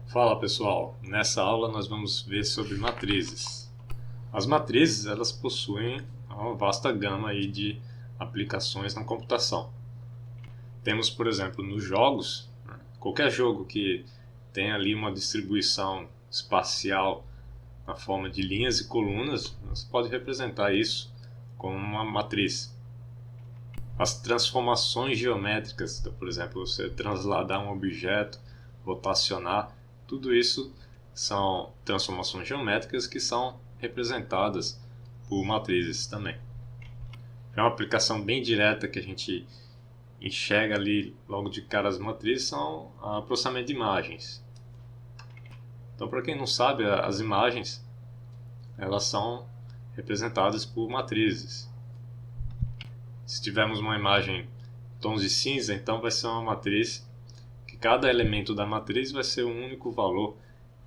Fala pessoal, nessa aula nós vamos ver sobre matrizes. As matrizes elas possuem uma vasta gama aí de aplicações na computação. Temos, por exemplo, nos jogos, qualquer jogo que tenha ali uma distribuição espacial na forma de linhas e colunas, você pode representar isso como uma matriz. As transformações geométricas, então, por exemplo, você transladar um objeto, rotacionar, tudo isso são transformações geométricas que são representadas por matrizes também. Já uma aplicação bem direta que a gente enxerga ali logo de cara as matrizes são o processamento de imagens. Então, para quem não sabe, as imagens elas são representadas por matrizes. Se tivermos uma imagem tons de cinza, então vai ser uma matriz que cada elemento da matriz vai ser um único valor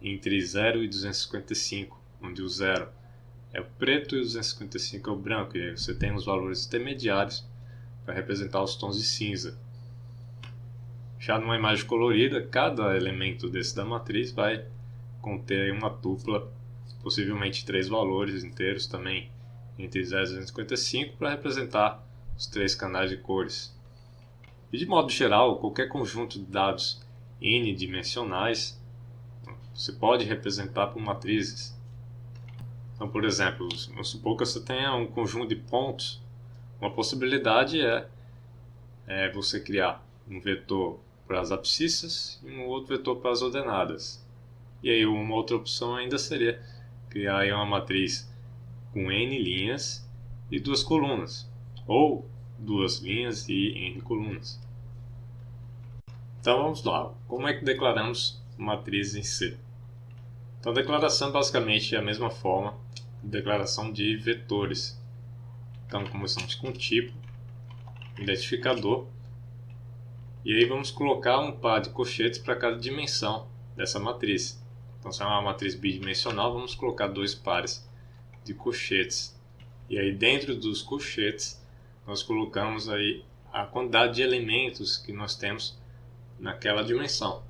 entre 0 e 255, onde o 0 é o preto e o 255 é o branco, e aí você tem os valores intermediários para representar os tons de cinza. Já numa imagem colorida, cada elemento desse da matriz vai conter uma tupla, possivelmente 3 valores inteiros também entre 0 e 255 para representar os 3 canais de cores. E de modo geral, qualquer conjunto de dados n-dimensionais você pode representar por matrizes. Então, por exemplo, vamos supor que você tenha um conjunto de pontos. Uma possibilidade é você criar um vetor para as abscissas e um outro vetor para as ordenadas. E aí uma outra opção ainda seria criar aí uma matriz com n linhas e 2 colunas, ou 2 linhas e n colunas. Então vamos lá, como é que declaramos matriz em C? Então a declaração basicamente é a mesma forma de declaração de vetores. Então começamos com tipo, identificador, e aí vamos colocar um par de colchetes para cada dimensão dessa matriz. Então se é uma matriz bidimensional, vamos colocar 2 pares de colchetes. E aí dentro dos colchetes nós colocamos aí a quantidade de elementos que nós temos naquela dimensão.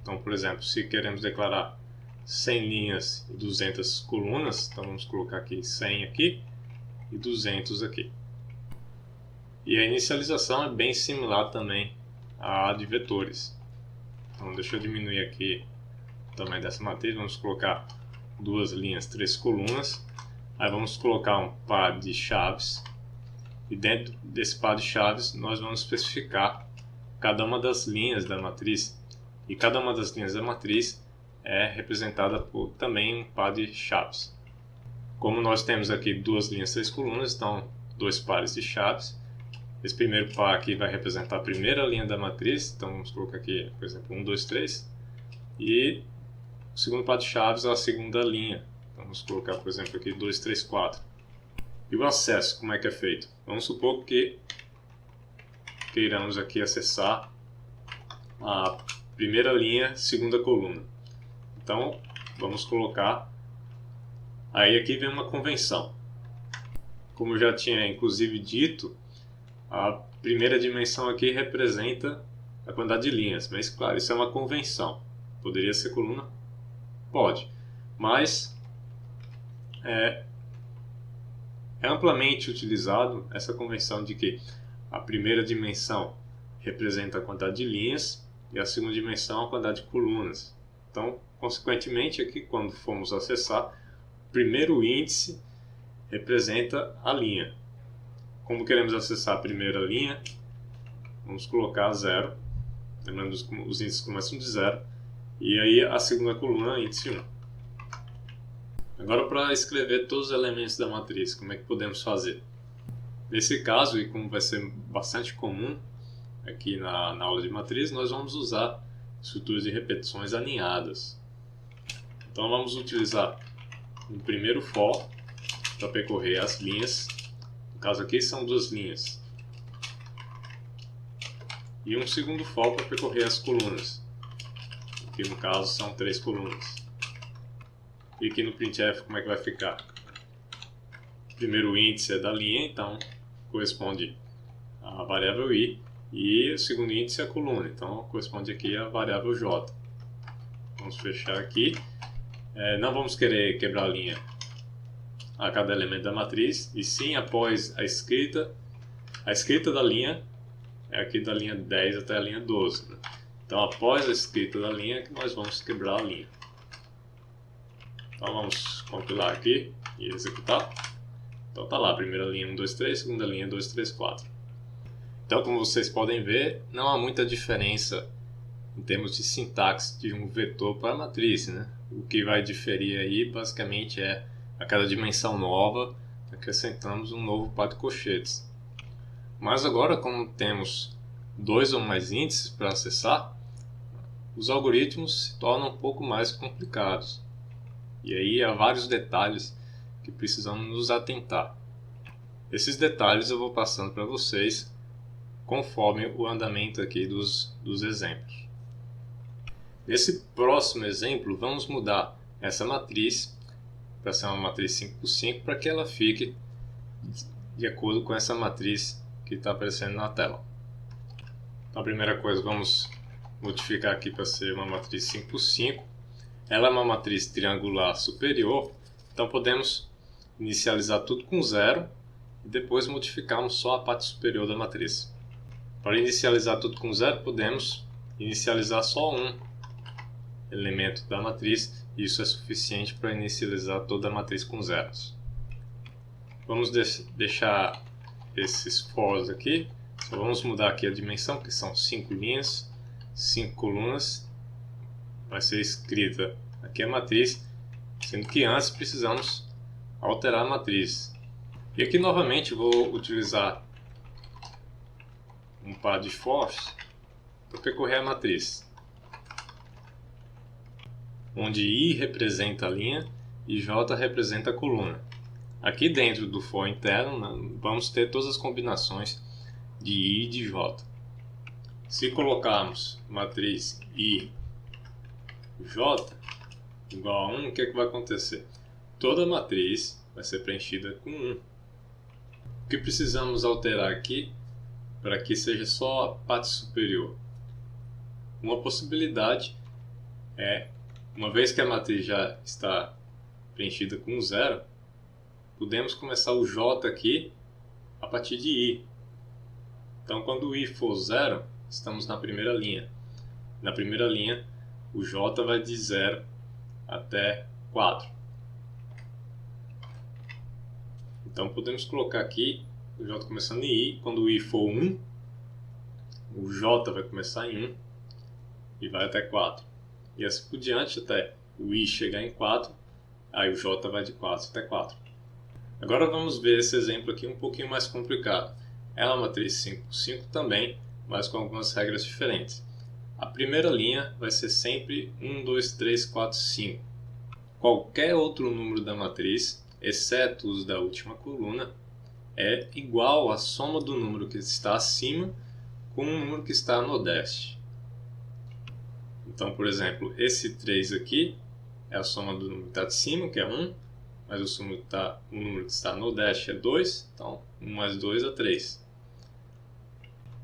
Então, por exemplo, se queremos declarar 100 linhas e 200 colunas, então vamos colocar aqui 100 aqui e 200 aqui. E a inicialização é bem similar também à de vetores. Então deixa eu diminuir aqui o tamanho dessa matriz, vamos colocar 2 linhas, 3 colunas. Aí vamos colocar um par de chaves, e dentro desse par de chaves nós vamos especificar cada uma das linhas da matriz, e cada uma das linhas da matriz é representada por também um par de chaves. Como nós temos aqui 2 linhas, 3 colunas, então 2 pares de chaves. Esse primeiro par aqui vai representar a primeira linha da matriz, então vamos colocar aqui, por exemplo, 1, 2, 3. E o segundo par de chaves é a segunda linha, então vamos colocar, por exemplo, aqui 2, 3, 4. E o acesso, como é que é feito? Vamos supor que queiramos aqui acessar a primeira linha, segunda coluna. Então, vamos colocar, aí aqui vem uma convenção. Como eu já tinha inclusive dito, a primeira dimensão aqui representa a quantidade de linhas, mas claro, isso é uma convenção. Poderia ser coluna? Pode, mas é amplamente utilizado essa convenção de que a primeira dimensão representa a quantidade de linhas e a segunda dimensão a quantidade de colunas. Então, consequentemente, aqui quando formos acessar, o primeiro índice representa a linha. Como queremos acessar a primeira linha, vamos colocar 0. Lembrando que os índices começam de 0. E aí a segunda coluna, índice 1. Agora, para escrever todos os elementos da matriz, como é que podemos fazer? Nesse caso, e como vai ser bastante comum aqui na aula de matriz, nós vamos usar estruturas de repetições alinhadas. Então vamos utilizar um primeiro for para percorrer as linhas. No caso aqui são 2 linhas. E um segundo for para percorrer as colunas. Aqui no caso são 3 colunas. E aqui no printf como é que vai ficar? O primeiro índice é da linha, então corresponde à variável i. E o segundo índice é a coluna, então corresponde aqui à variável j. Vamos fechar aqui. Não vamos querer quebrar a linha a cada elemento da matriz, e sim após a escrita da linha é aqui da linha 10 até a linha 12. Né? Então após a escrita da linha que nós vamos quebrar a linha. Então vamos compilar aqui e executar. Então tá lá, primeira linha 1, 2, 3, segunda linha 2, 3, 4. Então como vocês podem ver, não há muita diferença em termos de sintaxe de um vetor para a matriz, né? O que vai diferir aí basicamente é a cada dimensão nova acrescentamos um novo par de colchetes. Mas agora, como temos dois ou mais índices para acessar, os algoritmos se tornam um pouco mais complicados. E aí há vários detalhes que precisamos nos atentar. Esses detalhes eu vou passando para vocês conforme o andamento aqui dos exemplos. Nesse próximo exemplo, vamos mudar essa matriz para ser uma matriz 5x5 para que ela fique de acordo com essa matriz que está aparecendo na tela. Então, a primeira coisa, vamos modificar aqui para ser uma matriz 5x5. Ela é uma matriz triangular superior, então podemos inicializar tudo com 0 e depois modificarmos só a parte superior da matriz. Para inicializar tudo com 0, podemos inicializar só um elemento da matriz, e isso é suficiente para inicializar toda a matriz com zeros. Vamos deixar esses fors aqui, só vamos mudar aqui a dimensão, que são 5 linhas, 5 colunas, vai ser escrita aqui a matriz, sendo que antes precisamos alterar a matriz. E aqui novamente vou utilizar um par de fors para percorrer a matriz, onde I representa a linha e J representa a coluna. Aqui dentro do for interno, vamos ter todas as combinações de I e de J. Se colocarmos matriz I J igual a 1, o que vai acontecer? Toda a matriz vai ser preenchida com 1. O que precisamos alterar aqui para que seja só a parte superior? Uma possibilidade é, uma vez que a matriz já está preenchida com 0, podemos começar o J aqui a partir de I. Então, quando o I for 0, estamos na primeira linha. Na primeira linha, o J vai de 0 até 4. Então, podemos colocar aqui o J começando em I. Quando o I for 1, o J vai começar em 1 e vai até 4. E assim por diante até o I chegar em 4, aí o J vai de 4 até 4. Agora vamos ver esse exemplo aqui um pouquinho mais complicado. É uma matriz 5x5 também, mas com algumas regras diferentes. A primeira linha vai ser sempre 1, 2, 3, 4, 5. Qualquer outro número da matriz, exceto os da última coluna, é igual à soma do número que está acima com o número que está a nordeste. Então, por exemplo, esse 3 aqui é a soma do número que está de cima, que é 1, mas o número que está no nordeste é 2, então 1 mais 2 é 3.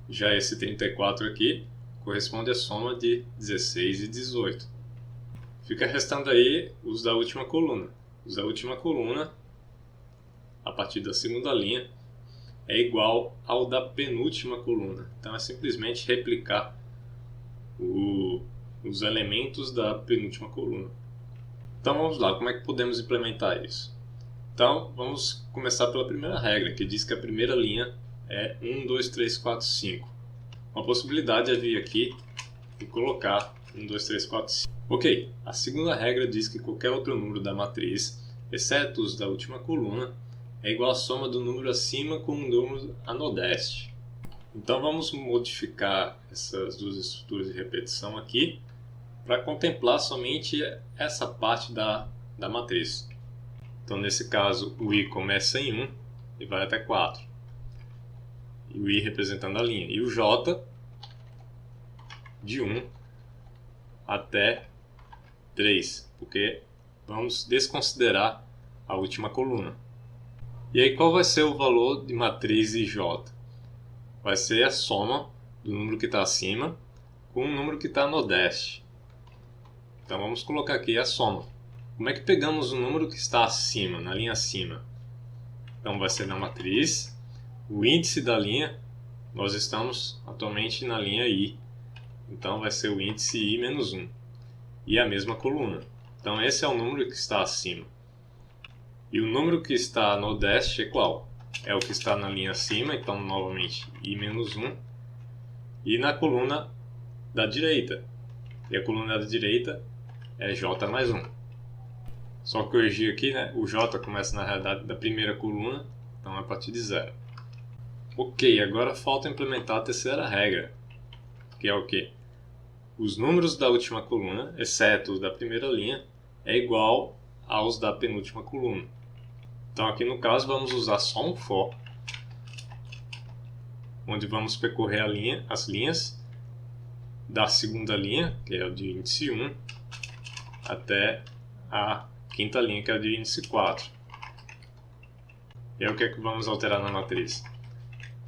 Já esse 34 aqui corresponde à soma de 16 e 18. Fica restando aí os da última coluna. Os da última coluna, a partir da segunda linha, é igual ao da penúltima coluna. Então é simplesmente replicar os elementos da penúltima coluna. Então vamos lá, como é que podemos implementar isso? Então vamos começar pela primeira regra, que diz que a primeira linha é 1, 2, 3, 4, 5. Uma possibilidade é vir aqui e colocar 1, 2, 3, 4, 5. Ok, a segunda regra diz que qualquer outro número da matriz, exceto os da última coluna, é igual à soma do número acima com o número a nordeste. Então vamos modificar essas duas estruturas de repetição aqui para contemplar somente essa parte da matriz. Então nesse caso o I começa em 1 e vai até 4. E o I representando a linha. E o J de 1 até 3, porque vamos desconsiderar a última coluna. E aí qual vai ser o valor de matriz IJ? Vai ser a soma do número que está acima com o número que está a nordeste. Então vamos colocar aqui a soma. Como é que pegamos o número que está acima, na linha acima? Então vai ser na matriz, o índice da linha, nós estamos atualmente na linha I. Então vai ser o índice I menos 1. E a mesma coluna. Então esse é o número que está acima. E o número que está no dash é qual? É o que está na linha acima, então novamente I menos 1. E na coluna da direita. E a coluna da direita é J mais 1. Só corrigir aqui, né? O J começa na realidade da primeira coluna, então é a partir de 0. Ok, agora falta implementar a terceira regra, que é o quê? Os números da última coluna, exceto os da primeira linha, é igual aos da penúltima coluna. Então aqui no caso vamos usar só um for, onde vamos percorrer as linhas da segunda linha, que é o de índice 1, até a quinta linha, que é o de índice 4. E aí o que é que vamos alterar na matriz?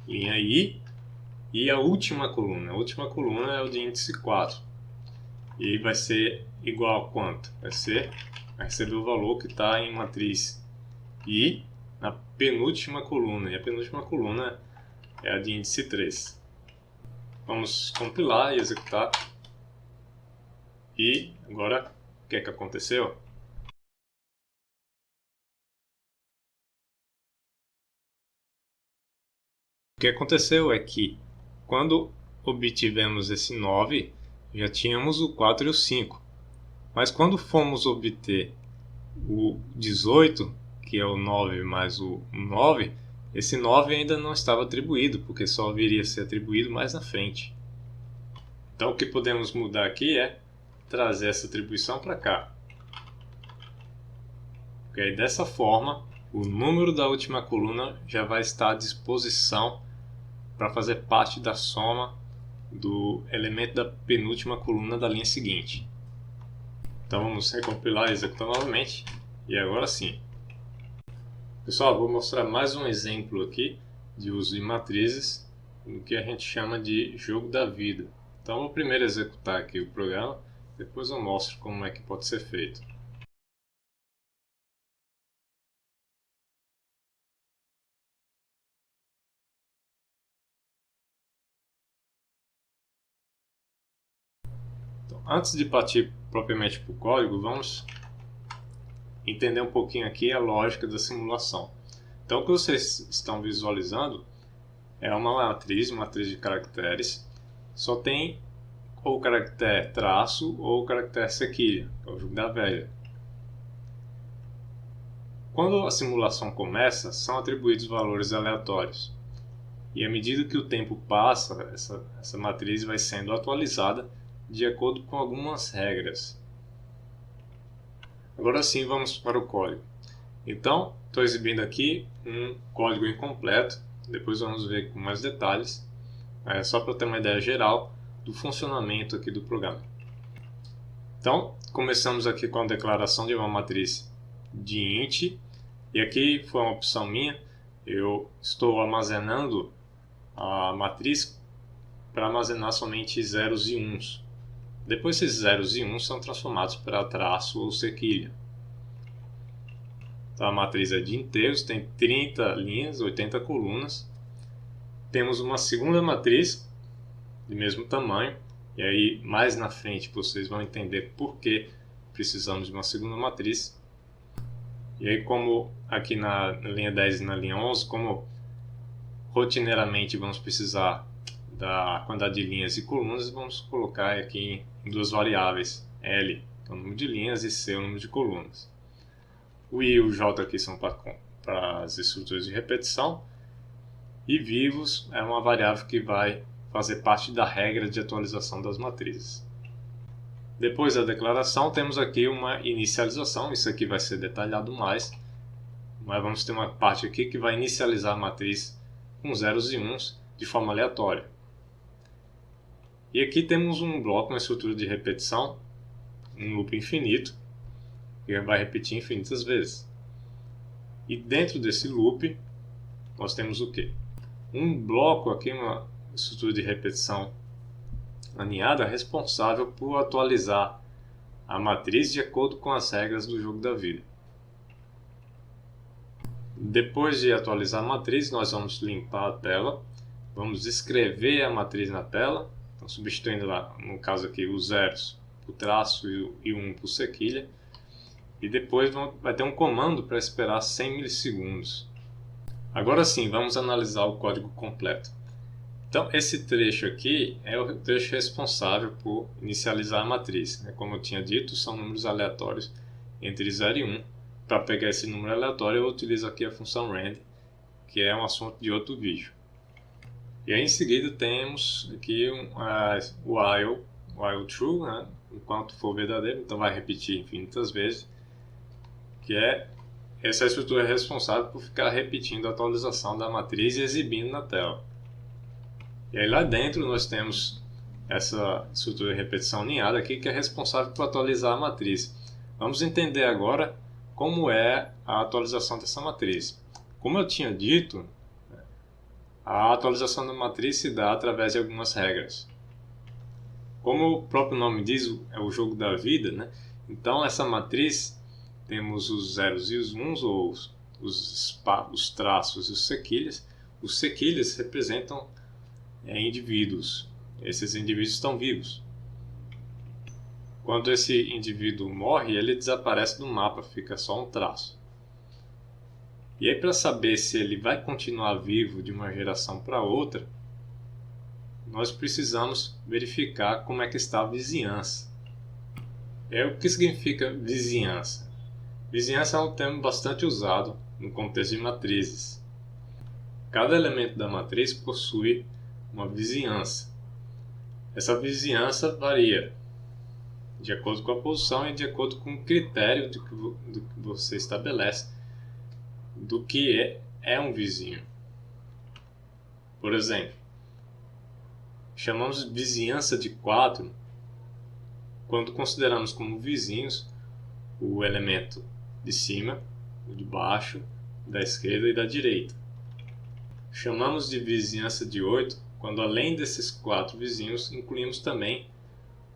Linha I e a última coluna. A última coluna é o de índice 4. E vai ser igual a quanto? Vai receber o valor que está em matriz I na penúltima coluna. E a penúltima coluna é a de índice 3. Vamos compilar e executar. E agora, o que é que aconteceu? O que aconteceu é que, quando obtivemos esse 9, já tínhamos o 4 e o 5. Mas quando fomos obter o 18, que é o 9 mais o 9, esse 9 ainda não estava atribuído, porque só viria a ser atribuído mais na frente. Então o que podemos mudar aqui é trazer essa atribuição para cá. Porque aí, dessa forma, o número da última coluna já vai estar à disposição para fazer parte da soma do elemento da penúltima coluna da linha seguinte. Então vamos recompilar e executar novamente. E agora sim. Pessoal, vou mostrar mais um exemplo aqui de uso de matrizes no que a gente chama de jogo da vida. Então vou primeiro executar aqui o programa, depois eu mostro como é que pode ser feito. Então, antes de partir propriamente para o código, vamos entender um pouquinho aqui a lógica da simulação. Então o que vocês estão visualizando é uma matriz de caracteres, só tem ou o caractere traço ou o caractere sequilha, que é o jogo da velha. Quando a simulação começa, são atribuídos valores aleatórios. E à medida que o tempo passa, essa matriz vai sendo atualizada de acordo com algumas regras. Agora sim, vamos para o código. Então, estou exibindo aqui um código incompleto, depois vamos ver com mais detalhes, só para ter uma ideia geral do funcionamento aqui do programa. Então, começamos aqui com a declaração de uma matriz de int, e aqui foi uma opção minha, eu estou armazenando a matriz para armazenar somente zeros e uns. Depois esses zeros e uns são transformados para traço ou sequilha. Então, a matriz é de inteiros, tem 30 linhas, 80 colunas. Temos uma segunda matriz de mesmo tamanho, e aí mais na frente vocês vão entender por que precisamos de uma segunda matriz. E aí, como aqui na linha 10 e na linha 11, como rotineiramente vamos precisar da quantidade de linhas e colunas, vamos colocar aqui em duas variáveis, L, que é o número de linhas, e C, o número de colunas. O I e o J aqui são para as estruturas de repetição, e vivos é uma variável que vai fazer parte da regra de atualização das matrizes. Depois da declaração, temos aqui uma inicialização, isso aqui vai ser detalhado mais, mas vamos ter uma parte aqui que vai inicializar a matriz com zeros e uns de forma aleatória. E aqui temos um bloco, uma estrutura de repetição, um loop infinito, que vai repetir infinitas vezes. E dentro desse loop, nós temos o quê? Um bloco aqui, uma estrutura de repetição aninhada, responsável por atualizar a matriz de acordo com as regras do jogo da vida. Depois de atualizar a matriz, nós vamos limpar a tela, vamos escrever a matriz na tela, então substituindo lá, no caso aqui, os zeros por traço e 1 por sequilha, e depois vai ter um comando para esperar 100 milissegundos. Agora sim, vamos analisar o código completo. Então, esse trecho aqui é o trecho responsável por inicializar a matriz. Como eu tinha dito, são números aleatórios entre 0 e 1. Para pegar esse número aleatório, eu utilizo aqui a função rand, que é um assunto de outro vídeo. E aí, em seguida, temos aqui o while true, né? Enquanto for verdadeiro, então vai repetir infinitas vezes, que essa estrutura é responsável por ficar repetindo a atualização da matriz e exibindo na tela. E aí lá dentro nós temos essa estrutura de repetição alinhada aqui, que é responsável por atualizar a matriz. Vamos entender agora como é a atualização dessa matriz. Como eu tinha dito, a atualização da matriz se dá através de algumas regras. Como o próprio nome diz, é o jogo da vida, né? Então essa matriz temos os zeros e os uns, ou os traços e os sequilhas. Os sequilhas representam indivíduos. Esses indivíduos estão vivos. Quando esse indivíduo morre, ele desaparece do mapa, fica só um traço. E aí, para saber se ele vai continuar vivo de uma geração para outra, nós precisamos verificar como é que está a vizinhança. O que significa vizinhança? Vizinhança é um termo bastante usado no contexto de matrizes. Cada elemento da matriz possui uma vizinhança. Essa vizinhança varia de acordo com a posição e de acordo com o critério do que você estabelece do que é um vizinho. Por exemplo, chamamos de vizinhança de 4 quando consideramos como vizinhos o elemento de cima, o de baixo, da esquerda e da direita. Chamamos de vizinhança de 8 quando, além desses 4 vizinhos, incluímos também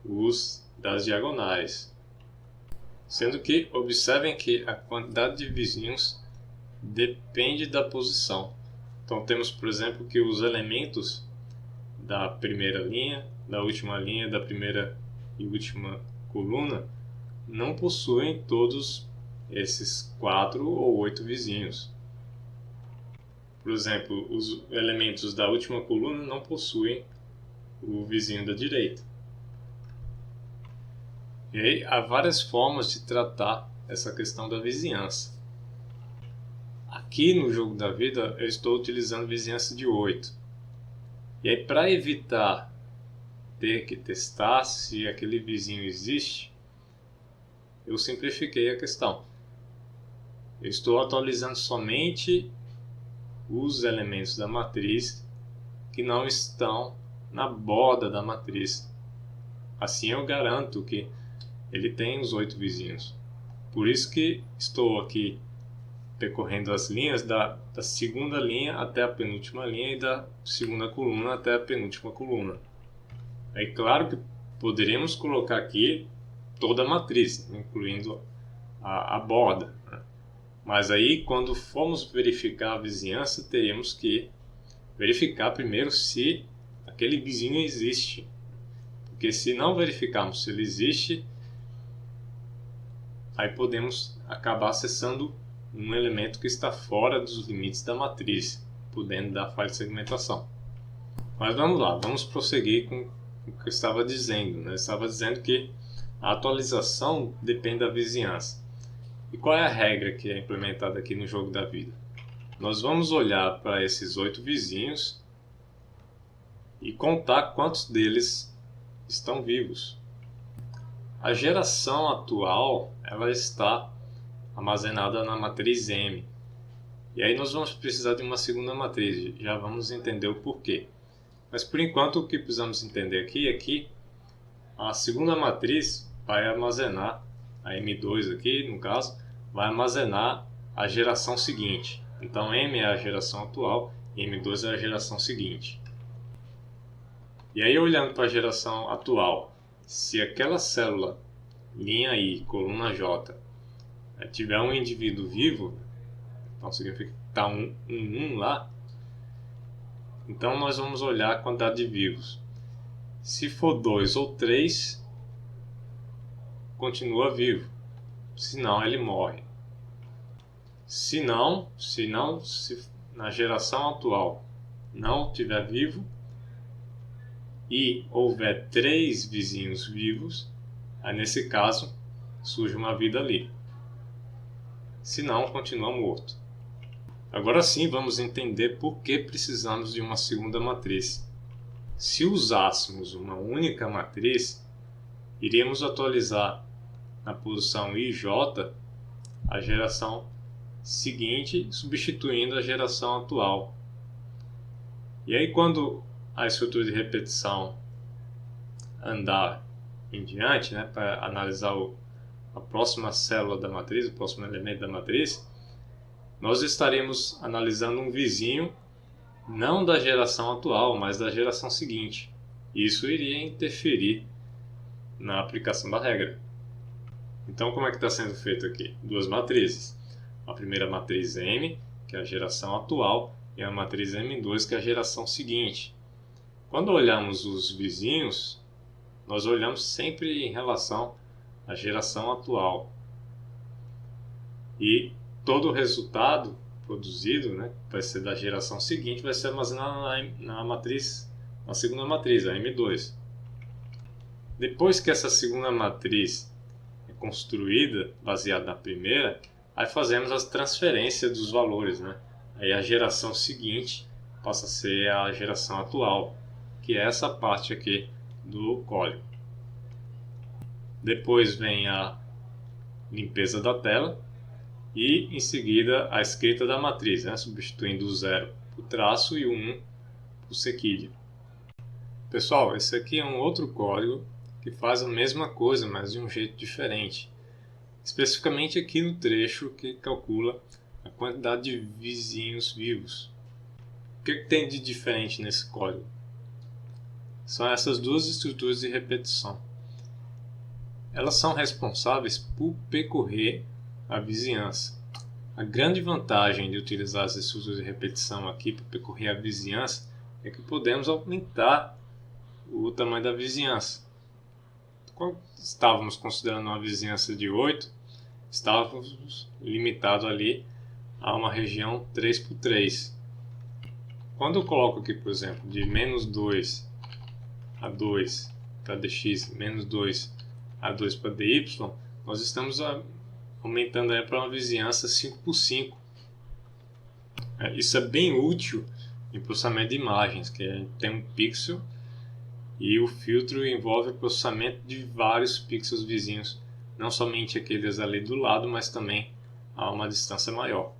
os das diagonais. Sendo que, observem que a quantidade de vizinhos depende da posição. Então temos, por exemplo, que os elementos da primeira linha, da última linha, da primeira e última coluna não possuem todos esses 4 ou 8 vizinhos. Por exemplo, os elementos da última coluna não possuem o vizinho da direita. E aí, há várias formas de tratar essa questão da vizinhança. Aqui no jogo da vida eu estou utilizando vizinhança de 8. E aí, para evitar ter que testar se aquele vizinho existe, eu simplifiquei a questão. Eu estou atualizando somente os elementos da matriz que não estão na borda da matriz. Assim eu garanto que ele tem os 8 vizinhos. Por isso que estou aqui percorrendo as linhas da segunda linha até a penúltima linha e da segunda coluna até a penúltima coluna. É claro que poderíamos colocar aqui toda a matriz, incluindo a borda, né? Mas aí, quando formos verificar a vizinhança, teríamos que verificar primeiro se aquele vizinho existe. Porque se não verificarmos se ele existe, aí podemos acabar acessando um elemento que está fora dos limites da matriz, podendo dar falha de segmentação. Mas vamos lá, vamos prosseguir com o que eu estava dizendo, né? Eu estava dizendo que a atualização depende da vizinhança. E qual é a regra que é implementada aqui no jogo da vida? Nós vamos olhar para esses 8 vizinhos e contar quantos deles estão vivos. A geração atual ela está armazenada na matriz M. E aí nós vamos precisar de uma segunda matriz, já vamos entender o porquê. Mas por enquanto o que precisamos entender aqui é que a segunda matriz vai armazenar, a M2 aqui no caso, vai armazenar a geração seguinte. Então M é a geração atual e M2 é a geração seguinte. E aí olhando para a geração atual, se aquela célula linha I, coluna J, tiver um indivíduo vivo, então significa que está um lá, então nós vamos olhar a quantidade de vivos. Se for 2 ou 3, continua vivo, senão ele morre. Se na geração atual não estiver vivo e houver 3 vizinhos vivos, aí nesse caso surge uma vida ali. Se não, continua morto. Agora sim vamos entender por que precisamos de uma segunda matriz. Se usássemos uma única matriz, iríamos atualizar na posição IJ a geração seguinte, substituindo a geração atual. E aí quando a estrutura de repetição andar em diante, para analisar a próxima célula da matriz, o próximo elemento da matriz, nós estaremos analisando um vizinho não da geração atual, mas da geração seguinte. Isso iria interferir na aplicação da regra. Então, como é que está sendo feito aqui? 2 matrizes. A primeira matriz M, que é a geração atual, e a matriz M2, que é a geração seguinte. Quando olhamos os vizinhos, nós olhamos sempre em relação à geração atual. E todo o resultado produzido, vai ser da geração seguinte, vai ser armazenado na segunda matriz, a M2. Depois que essa segunda matriz é construída, baseada na primeira, aí fazemos as transferências dos valores, Aí a geração seguinte passa a ser a geração atual, que é essa parte aqui do código. Depois vem a limpeza da tela e em seguida a escrita da matriz, substituindo o 0 por traço e o 1 por sequilho. Pessoal, esse aqui é um outro código que faz a mesma coisa, mas de um jeito diferente. Especificamente aqui no trecho que calcula a quantidade de vizinhos vivos. O que tem de diferente nesse código? São essas 2 estruturas de repetição. Elas são responsáveis por percorrer a vizinhança. A grande vantagem de utilizar as estruturas de repetição aqui para percorrer a vizinhança é que podemos aumentar o tamanho da vizinhança. Quando estávamos considerando uma vizinhança de 8, estávamos limitados ali a uma região 3×3. Quando eu coloco aqui, por exemplo, de menos 2 a 2 para dx, menos 2 a 2 para dy, nós estamos aumentando para uma vizinhança 5×5. Isso é bem útil em processamento de imagens, que tem um pixel e o filtro envolve o processamento de vários pixels vizinhos, não somente aqueles ali do lado, mas também a uma distância maior.